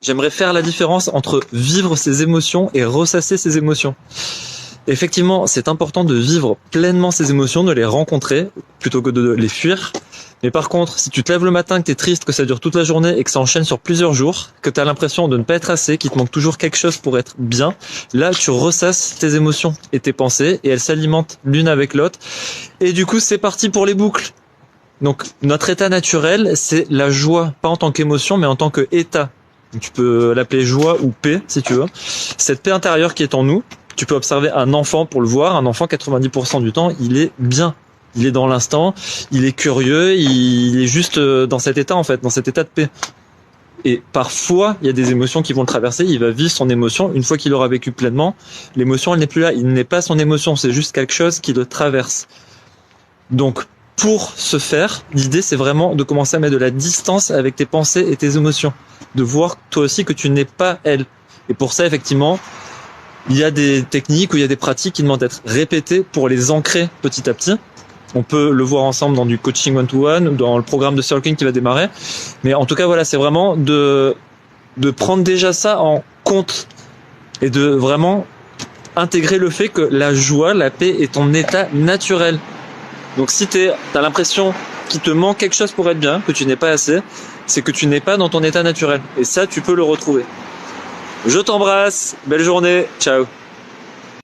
J'aimerais faire la différence entre vivre ses émotions et ressasser ses émotions. Effectivement, c'est important de vivre pleinement ses émotions, de les rencontrer, plutôt que de les fuir. Mais par contre, si tu te lèves le matin, que t'es triste, que ça dure toute la journée et que ça enchaîne sur plusieurs jours, que t'as l'impression de ne pas être assez, qu'il te manque toujours quelque chose pour être bien, là, tu ressasses tes émotions et tes pensées et elles s'alimentent l'une avec l'autre. Et du coup, c'est parti pour les boucles. Donc, notre état naturel, c'est la joie, pas en tant qu'émotion, mais en tant qu'état. Tu peux l'appeler joie ou paix, si tu veux. Cette paix intérieure qui est en nous, tu peux observer un enfant pour le voir. Un enfant, 90% du temps, il est bien. Il est dans l'instant, il est curieux, il est juste dans cet état, en fait, dans cet état de paix. Et parfois, il y a des émotions qui vont le traverser, il va vivre son émotion. Une fois qu'il aura vécu pleinement, l'émotion, elle n'est plus là. Il n'est pas son émotion, c'est juste quelque chose qui le traverse. Donc, pour ce faire, l'idée, c'est vraiment de commencer à mettre de la distance avec tes pensées et tes émotions. De voir toi aussi que tu n'es pas elle. Et pour ça, effectivement, il y a des techniques ou il y a des pratiques qui demandent d'être répétées pour les ancrer petit à petit. On peut le voir ensemble dans du coaching one-to-one, dans le programme de circling qui va démarrer. Mais en tout cas, voilà, c'est vraiment de prendre déjà ça en compte et de vraiment intégrer le fait que la joie, la paix est ton état naturel. Donc si t'as l'impression qu'il te manque quelque chose pour être bien, que tu n'es pas assez, c'est que tu n'es pas dans ton état naturel. Et ça, tu peux le retrouver. Je t'embrasse, belle journée, ciao.